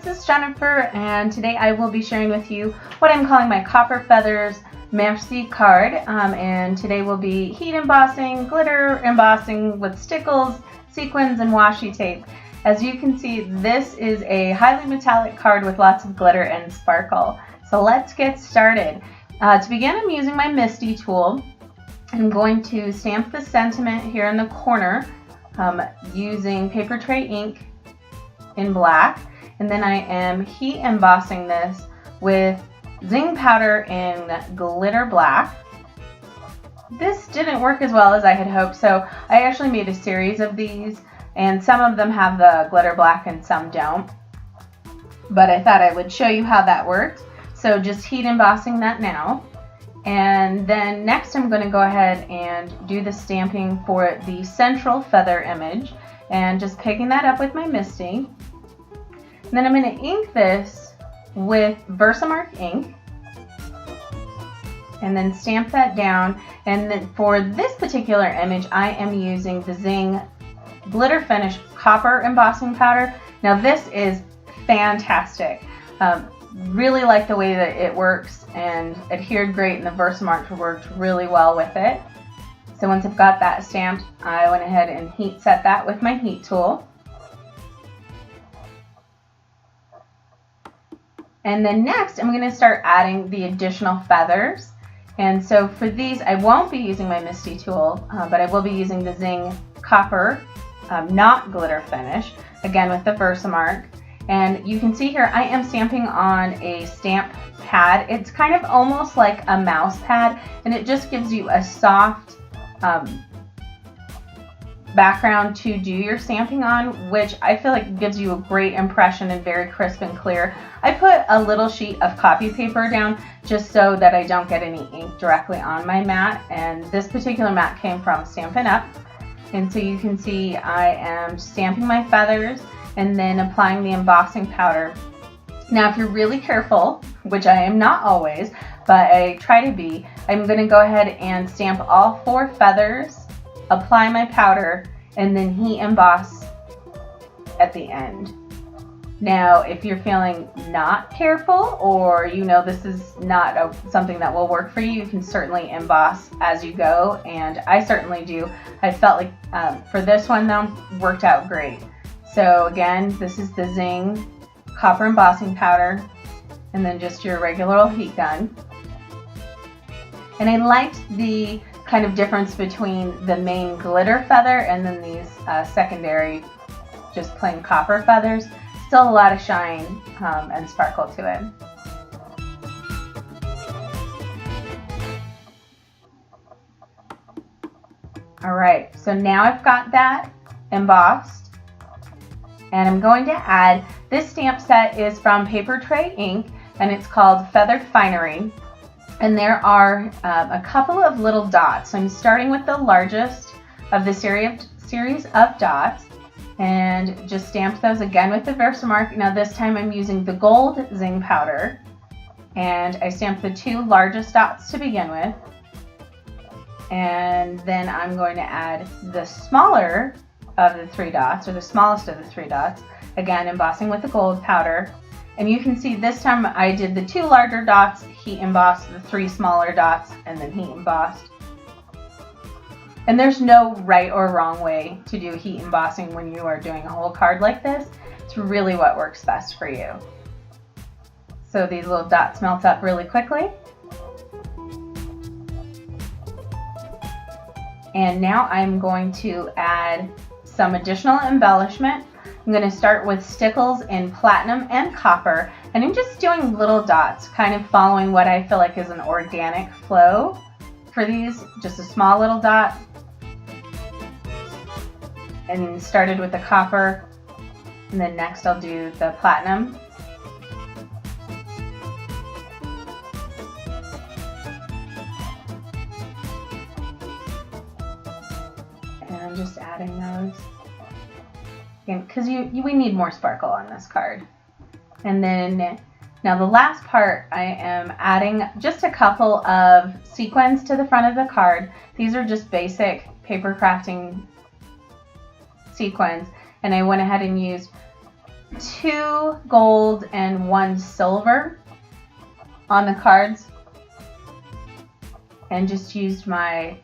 this is Jennifer, and today I will be sharing with you what I'm calling my Copper Feathers Merci card, and today will be heat embossing, glitter embossing with Stickles, Sequins, and washi tape. As you can see, this is a highly metallic card with lots of glitter and sparkle. So let's get started. To begin, I'm using my Misty tool. I'm going to stamp the sentiment here in the corner using Papertrey ink in black, and then I am heat embossing this with Zing powder in glitter black. This didn't work as well as I had hoped, so I actually made a series of these, and some of them have the glitter black and some don't, but I thought I would show you how that worked. So just heat embossing that now. And then next I'm going to go ahead and do the stamping for the central feather image, and just picking that up with my Misty. And then I'm going to ink this with VersaMark ink and then stamp that down. And then for this particular image I am using the Zing Glitter Finish Copper Embossing Powder. Now this is fantastic. Really like the way that it works and adhered great, and the VersaMark worked really well with it. So once I've got that stamped, I went ahead and heat set that with my heat tool. And then next I'm going to start adding the additional feathers. And so for these I won't be using my Misty tool, but I will be using the Zing Copper not glitter finish, again with the VersaMark. And you can see here I am stamping on a stamp pad. It's kind of almost like a mouse pad, and it just gives you a soft background to do your stamping on, which I feel like gives you a great impression and very crisp and clear. I put a little sheet of copy paper down just so that I don't get any ink directly on my mat, and this particular mat came from Stampin' Up. And so you can see I am stamping my feathers and then applying the embossing powder. Now if you're really careful, which I am not always, but I try to be, I'm going to go ahead and stamp all 4 feathers, apply my powder, and then heat emboss at the end. Now if you're feeling not careful, or you know this is not something that will work for you, you can certainly emboss as you go, and I certainly do. I felt like for this one though, worked out great. So again, this is the Zing Copper Embossing Powder, and then just your regular old heat gun. And I liked the kind of difference between the main glitter feather and then these secondary just plain copper feathers. Still a lot of shine and sparkle to it. Alright, so now I've got that embossed. And I'm going to add, this stamp set is from Papertrey ink, and it's called Feathered Finery. And there are a couple of little dots. So I'm starting with the largest of the series of dots, and just stamp those again with the VersaMark. Now this time I'm using the gold Zing powder, and I stamped the 2 largest dots to begin with. And then I'm going to add the smaller of the 3 dots, or the smallest of the 3 dots, again embossing with the gold powder. And you can see this time I did the 2 larger dots, heat embossed the 3 smaller dots, and then heat embossed. And there's no right or wrong way to do heat embossing when you are doing a whole card like this. It's really what works best for you. So these little dots melt up really quickly. And now I'm going to add some additional embellishment. I'm going to start with Stickles in platinum and copper, and I'm just doing little dots, kind of following what I feel like is an organic flow for these. Just a small little dot, and started with the copper, and then next I'll do the platinum. And I'm just adding those. Because we need more sparkle on this card. And then now the last part, I am adding just a couple of sequins to the front of the card. These are just basic paper crafting sequins, and I went ahead and used 2 gold and 1 silver on the cards, and just used my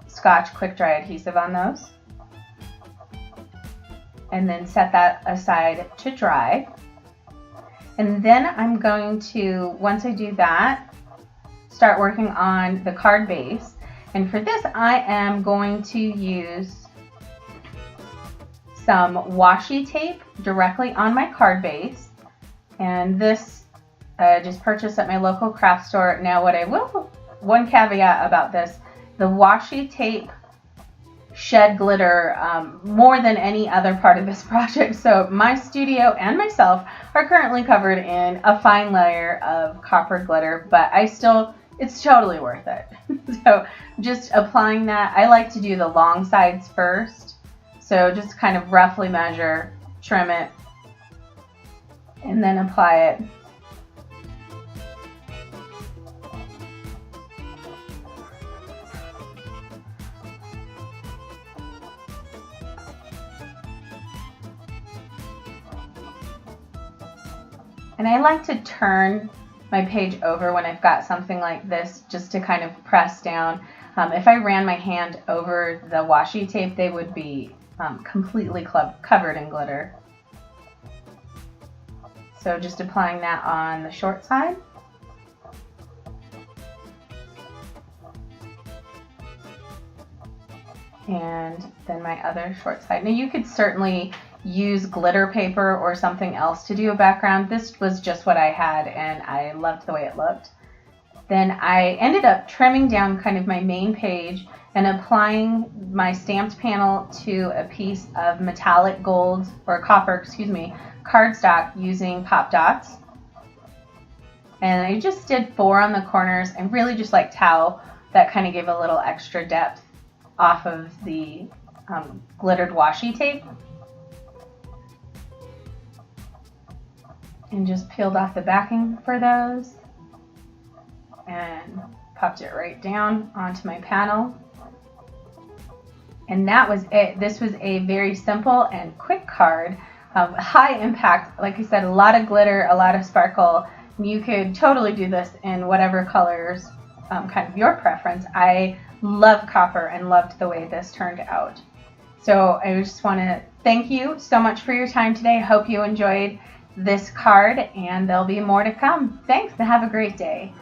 Scotch quick dry adhesive on those, and then set that aside to dry. And then I'm going to, once I do that, start working on the card base. And for this, I am going to use some washi tape directly on my card base. And this I just purchased at my local craft store. Now one caveat about this, the washi tape shed glitter more than any other part of this project. So my studio and myself are currently covered in a fine layer of copper glitter, but it's totally worth it. So just applying that, I like to do the long sides first. So just kind of roughly measure, trim it, and then apply it. And I like to turn my page over when I've got something like this, just to kind of press down. If I ran my hand over the washi tape, they would be completely covered in glitter. So just applying that on the short side. And then my other short side. Now you could certainly use glitter paper or something else to do a background. This was just what I had and I loved the way it looked. Then I ended up trimming down kind of my main page and applying my stamped panel to a piece of metallic gold, or copper, excuse me, cardstock using pop dots. And I just did 4 on the corners and really just liked how that kind of gave a little extra depth off of the glittered washi tape. And just peeled off the backing for those and popped it right down onto my panel. And that was it. This was a very simple and quick card. High impact, like I said, a lot of glitter, a lot of sparkle. You could totally do this in whatever colors, kind of your preference. I love copper and loved the way this turned out. So I just want to thank you so much for your time today. I hope you enjoyed this card, and there'll be more to come. Thanks, and have a great day.